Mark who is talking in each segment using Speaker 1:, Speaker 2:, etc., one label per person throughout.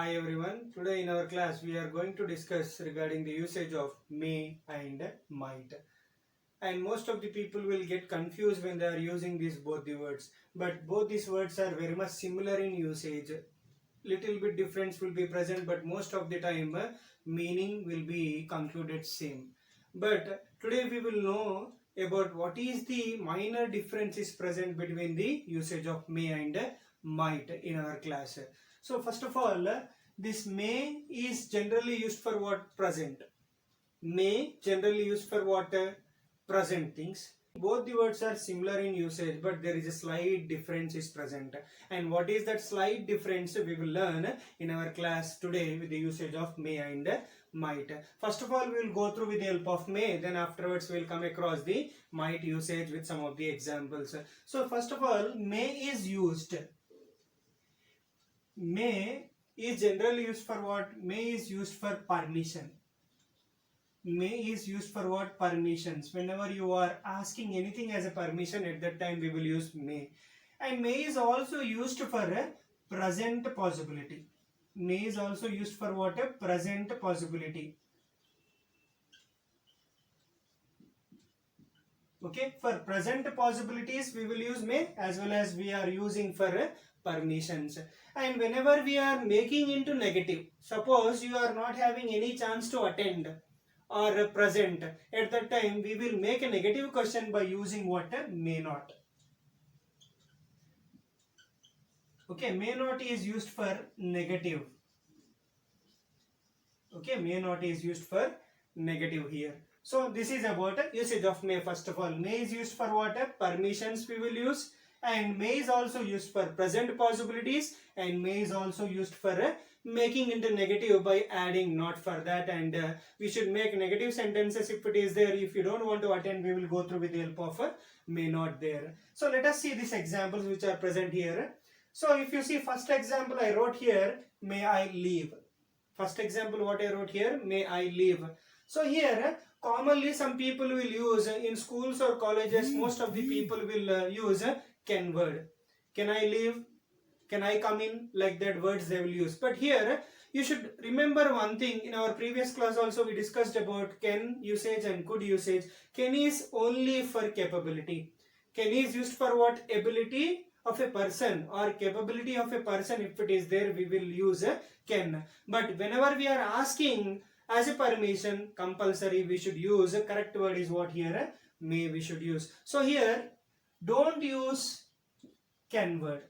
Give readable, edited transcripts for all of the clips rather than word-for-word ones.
Speaker 1: Hi everyone. Today in our class we are going to discuss regarding the usage of may and might. And most of the people will get confused when they are using these both the words. But both these words are very much similar in usage. Little bit difference will be present, but most of the time meaning will be concluded same. But today we will know about what is the minor differences present between the usage of may and might in our class. So first of all, this may is generally used for what? Present. May generally used for what? Present things. Both the words are similar in usage, but there is a slight difference is present. And what is that slight difference we will learn in our class today with the usage of may and might. First of all, we will go through with the help of may, then afterwards we will come across the might usage with some of the examples. So first of all, may is used. May is generally used for what? May is used for permission. May is used for what? Permissions. Whenever you are asking anything as a permission, at that time we will use may. And may is also used for a present possibility. May is also used for what? A present possibility. Okay, for present possibilities we will use may, as well as we are using for permissions. And whenever we are making into negative, suppose you are not having any chance to attend or present, at that time we will make a negative question by using what? May not. Okay, may not is used for negative. Okay, may not is used for negative here. So this is about usage of may. First of all, may is used for what? Permissions we will use, and may is also used for present possibilities, and may is also used for making into negative by adding not for that. And we should make negative sentences if it is there. If you don't want to attend, we will go through with the help of may not there. So let us see these examples which are present here. So if you see first example I wrote here, may I leave. First example what I wrote here, may I leave. So here commonly some people will use in schools or colleges, most of the people will use can word. Can I leave? Can I come in? Like that words they will use. But here you should remember one thing. In our previous class also we discussed about can usage and could usage. Can is only for capability. Can is used for what? Ability of a person or capability of a person. If it is there, we will use can. But whenever we are asking as a permission, compulsory we should use, correct word is what here? May we should use. So here don't use can word.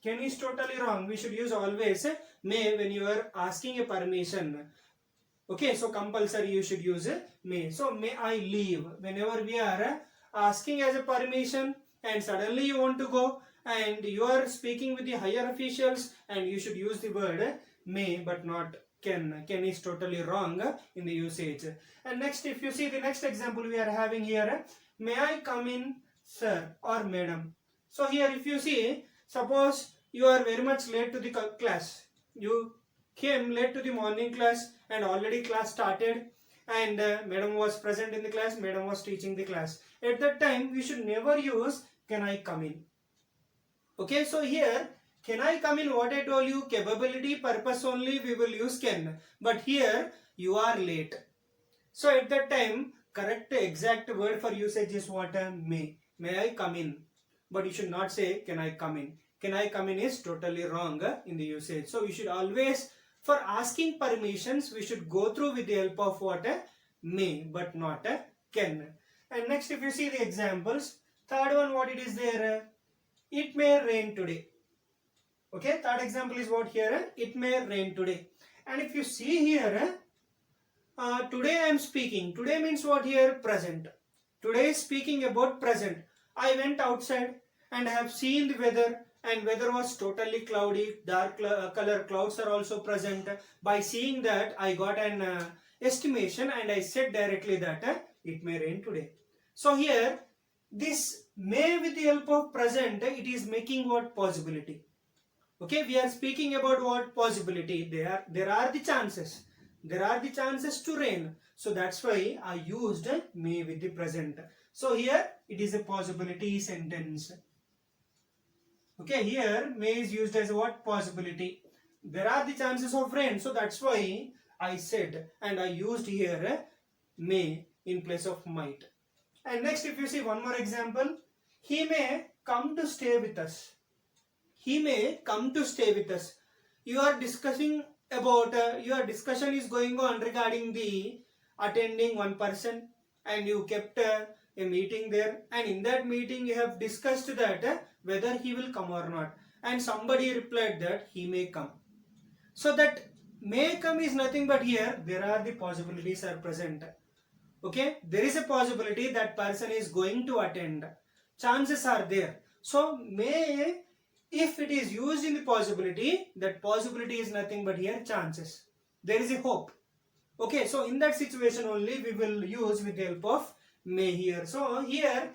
Speaker 1: Can is totally wrong. We should use always may when you are asking a permission. Okay, so compulsory you should use may. So may I leave. Whenever we are asking as a permission and suddenly you want to go and you are speaking with the higher officials, and you should use the word may but not can. Can is totally wrong in the usage. And next, if you see the next example we are having here, may I come in, sir or madam. So here if you see, suppose you are very much late to the class. You came late to the morning class and already class started, and madam was present in the class, madam was teaching the class. At that time we should never use can I come in. Okay, so here can I come in, what I told you, capability purpose only we will use can. But here you are late. So at that time correct exact word for usage is what? May. May I come in. But you should not say can I come in. Can I come in is totally wrong in the usage. So you should always, for asking permissions, we should go through with the help of what? May but not can. And next if you see the examples, third one what it is there? It may rain today. Okay, third example is what here? It may rain today. And if you see here, today I am speaking. Today means what here? Present. Today is speaking about present. I went outside and have seen the weather, and weather was totally cloudy, dark color clouds are also present. By seeing that I got an estimation and I said directly that it may rain today. So here this may with the help of present, it is making what? Possibility. Okay, we are speaking about what? Possibility. There are the chances. There are the chances to rain. So that's why I used may with the present. So here it is a possibility sentence. Okay, here may is used as what? Possibility. there are the chances of rain. So that's why I said and I used here may in place of might. And next, if you see one more example, he may come to stay with us. He may come to stay with us. You are discussing about, your discussion is going on regarding the attending one person, and you kept a meeting there, and in that meeting you have discussed that whether he will come or not, and somebody replied that he may come. So that may come is nothing but here there are the possibilities are present. Okay, there is a possibility that person is going to attend. Chances are there. So may, if it is used in the possibility, that possibility is nothing but here chances. There is a hope. Okay, so in that situation only we will use with the help of may here. So here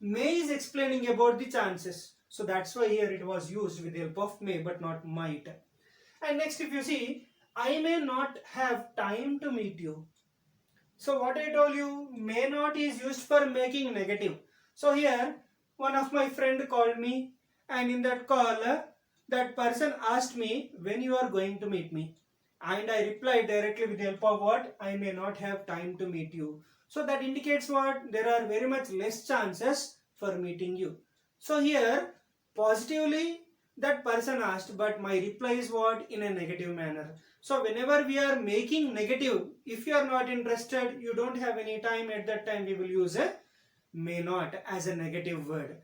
Speaker 1: may is explaining about the chances. So that's why here it was used with the help of may but not might. And next, if you see, I may not have time to meet you. So what I told you, may not is used for making negative. So here one of my friend called me, and in that call that person asked me when you are going to meet me, and I replied directly with the help of what, I may not have time to meet you. So that indicates what, there are very much less chances for meeting you. So here positively that person asked, but my reply is what, in a negative manner. So whenever we are making negative, if you are not interested, you don't have any time, at that time we will use a may not as a negative word.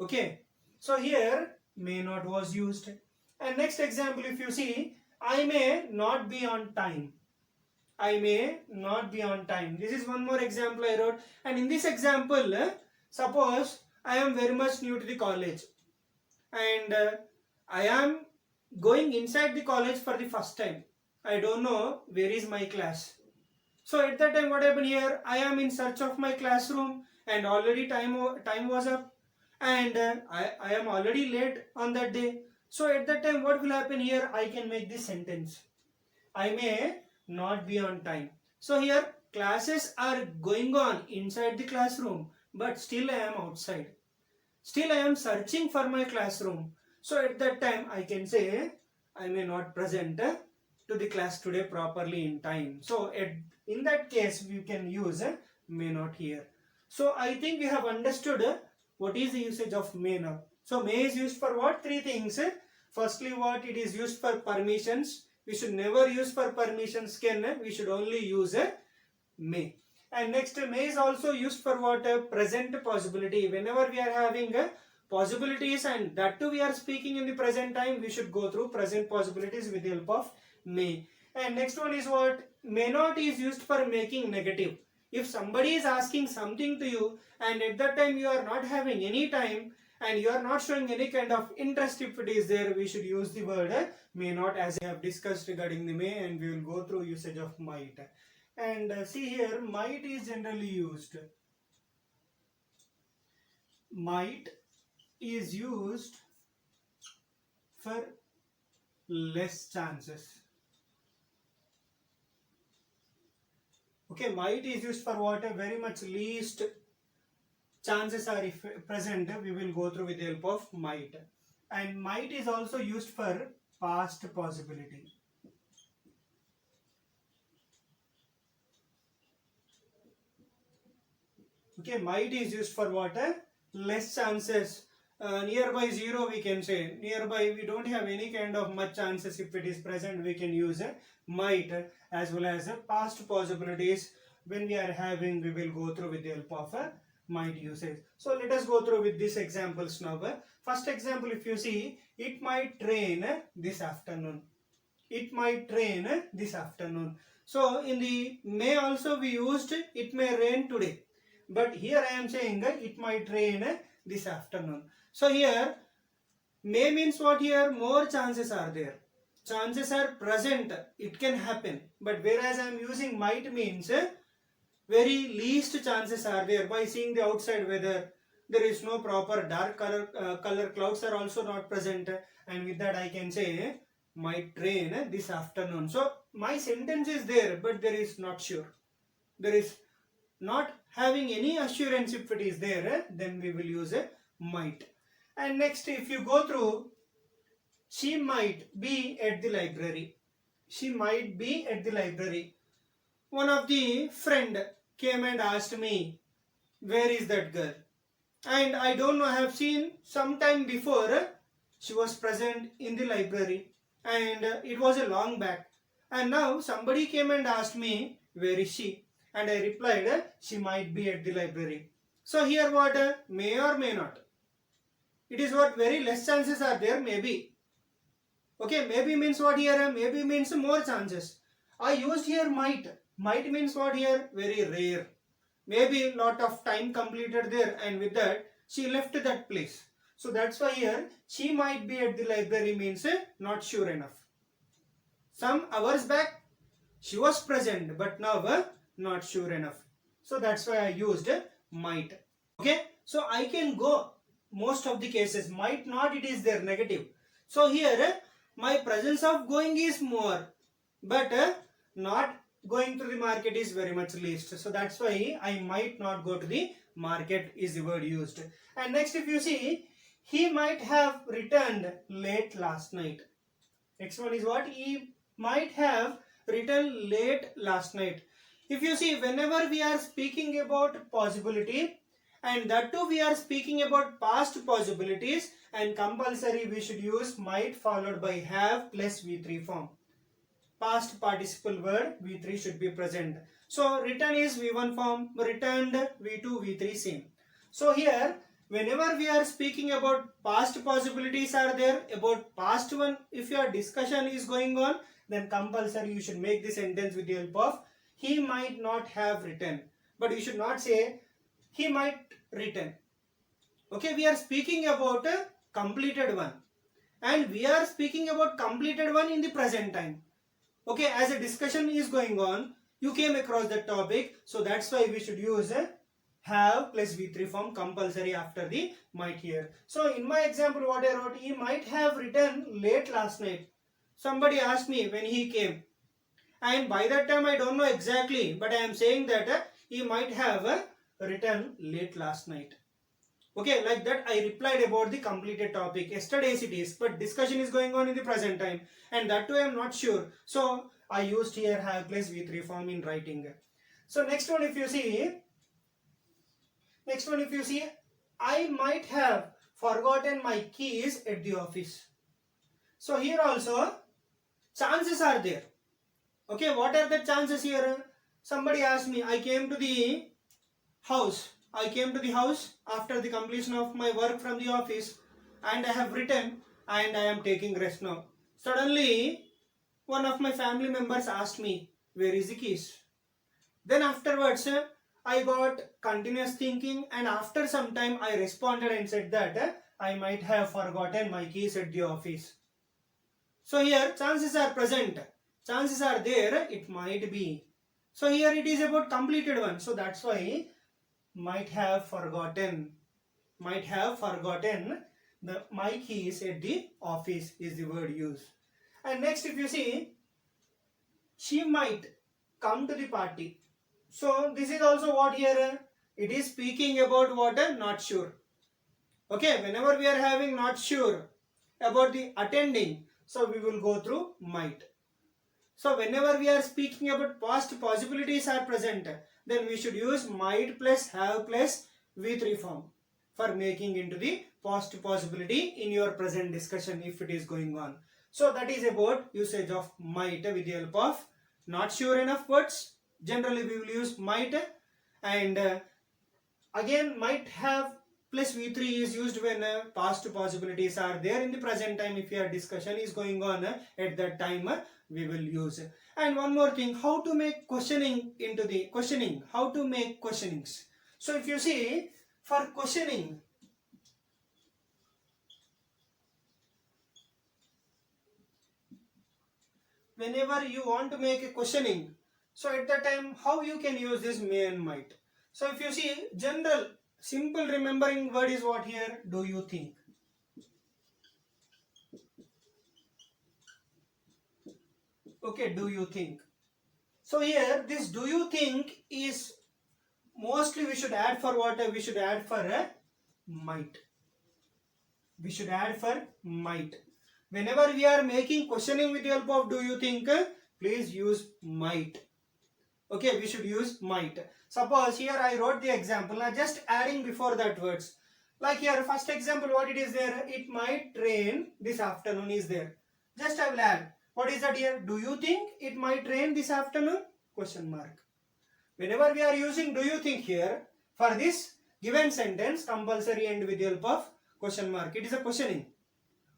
Speaker 1: Okay, so here may not was used. And next example, if you see, I may not be on time. I may not be on time. This is one more example I wrote. And in this example, suppose I am very much new to the college, and I am going inside the college for the first time. I don't know where is my class. So at that time what happened here, I am in search of my classroom, and already time was up, and I am already late on that day. So at that time what will happen here, I can make this sentence, I may not be on time. So here classes are going on inside the classroom, but still I am outside. Still I am searching for my classroom. So at that time I can say I may not present to the class today properly in time. So in that case we can use may not here. So I think we have understood what is the usage of may now. So may is used for what? Three things. Firstly, what it is used for permissions. We should never use for permissions can. We should only use may. And next, may is also used for what? Present possibility. Whenever we are having possibilities, and that too we are speaking in the present time, we should go through present possibilities with the help of may. And next one is what? May not is used for making negative. If somebody is asking something to you, and at that time you are not having any time, and you are not showing any kind of interest, if it is there, we should use the word may not, as I have discussed regarding the may, and we will go through usage of might. And see here, might is generally used. Might is used for less chances. Okay, might is used for what? Very much least chances are if present. We will go through with the help of might. And might is also used for past possibility. Okay, might is used for what? Less chances. Nearby 0 we can say. Nearby we don't have any kind of much chances. If it is present, we can use might, as well as past possibilities. When we are having, we will go through with the help of might usage. So let us go through with these examples now. First example, if you see, it might rain this afternoon. It might rain this afternoon. So in the may also we used it may rain today. But here I am saying it might rain this afternoon. So here may means what here? More chances are there. Chances are present. It can happen. But whereas I am using might means very least chances are there. By seeing the outside weather, there is no proper dark color clouds are also not present, and with that I can say might rain this afternoon. So my sentence is there, but there is not sure. There is not having any assurance. If it is there, then we will use a might. And next, if you go through she might be at the library. She might be at the library. One of the friend came and asked me, where is that girl? And I don't know, I have seen sometime before she was present in the library, and it was a long back. And now somebody came and asked me, where is she? And I replied, she might be at the library. So here what? May or may not. It is what, very less chances are there, maybe. Okay, maybe means what here? Maybe means more chances. I used here might. Might means what here? Very rare. Maybe lot of time completed there, and with that she left that place. So that's why here she might be at the library means not sure enough. Some hours back she was present, but now not sure enough. So that's why I used might. Okay, so I can go most of the cases. Might not, it is there negative. So here my presence of going is more, but not going to the market is very much least. So that's why I might not go to the market is the word used. And next, if you see, he might have returned late last night. Next one is what? He might have returned late last night. If you see, whenever we are speaking about possibility, and that too we are speaking about past possibilities, and compulsory we should use might followed by have plus V3 form. Past participle word V3 should be present. So return is V1 form, returned V2, V3 same. So here whenever we are speaking about past possibilities are there, about past one, if your discussion is going on, then compulsory you should make the sentence with the help of he might not have written. But you should not say he might written. Okay, we are speaking about a completed one, and we are speaking about completed one in the present time. Okay, as a discussion is going on, you came across that topic, so that's why we should use a have plus V3 form compulsory after the might here. So in my example what I wrote, he might have written late last night. Somebody asked me when he came, and by that time I don't know exactly, but I am saying that he might have written late last night. Okay, like that I replied about the completed topic. Yesterday's it is, but discussion is going on in the present time, and that too I am not sure. So I used here have plus V3 form in writing. So next one if you see, I might have forgotten my keys at the office. So here also chances are there. Okay, what are the chances here? Somebody asked me, I came to the house after the completion of my work from the office, and I have written and I am taking rest now. Suddenly, one of my family members asked me, where is the keys? Then afterwards, I got continuous thinking, and after some time I responded and said that I might have forgotten my keys at the office. So here chances are present, chances are there, it might be. So here it is about completed one, so that's why might have forgotten the my keys at the office is the word used. And next if you see, she might come to the party. So this is also what here, it is speaking about what? Not sure. Okay, whenever we are having not sure about the attending, so we will go through might. So whenever we are speaking about past possibilities are present, then we should use might plus have plus V3 form for making into the past possibility in your present discussion if it is going on. So that is about usage of might with the help of not sure enough words. Generally we will use might, and again might have plus V3 is used when past possibilities are there in the present time. If your discussion is going on at that time, we will use. And one more thing, how to make questioning into the questioning, how to make questionings. So if you see, for questioning, whenever you want to make a questioning, so at that time how you can use this may and might. So if you see, general simple remembering word is what here? Do you think? Okay, do you think? So here this do you think is mostly we should add for what? We should add for a might. We should add for might. Whenever we are making questioning with the help of do you think, please use might. Okay, we should use might. Suppose here I wrote the example, now just adding before that words. Like here, first example, what it is there? It might rain this afternoon is there. Just I will add. What is that here? Do you think it might rain this afternoon? Question mark. Whenever we are using do you think here, for this given sentence, compulsory end with the help of question mark. It is a questioning.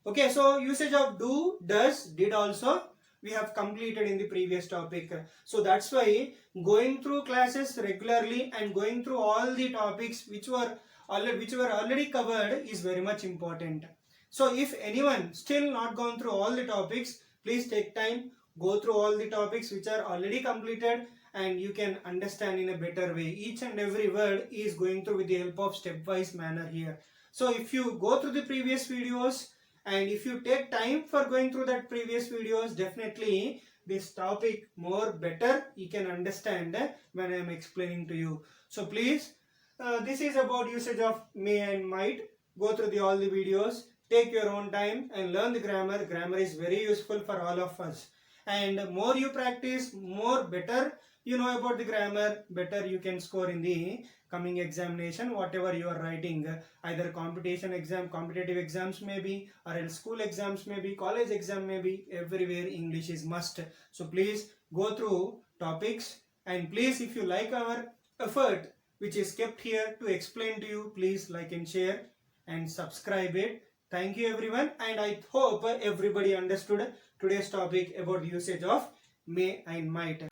Speaker 1: Okay, so usage of do, does, did also we have completed in the previous topic. So that's why going through classes regularly and going through all the topics which were already covered is very much important. So if anyone still not gone through all the topics, please take time, go through all the topics which are already completed, and you can understand in a better way. Each and every word is going through with the help of stepwise manner here. So if you go through the previous videos, and if you take time for going through that previous videos, definitely this topic more better you can understand when I am explaining to you. So please, this is about usage of may and might. Go through all the videos, take your own time and learn the grammar. Grammar is very useful for all of us, and more you practice, more better you know about the grammar, better you can score in the coming examination, whatever you are writing, either competition exam, competitive exams maybe, or else school exams maybe, college exam maybe, everywhere English is must. So please go through topics, and please, if you like our effort which is kept here to explain to you, please like and share and subscribe it. Thank you everyone, and I hope everybody understood today's topic about usage of may and might.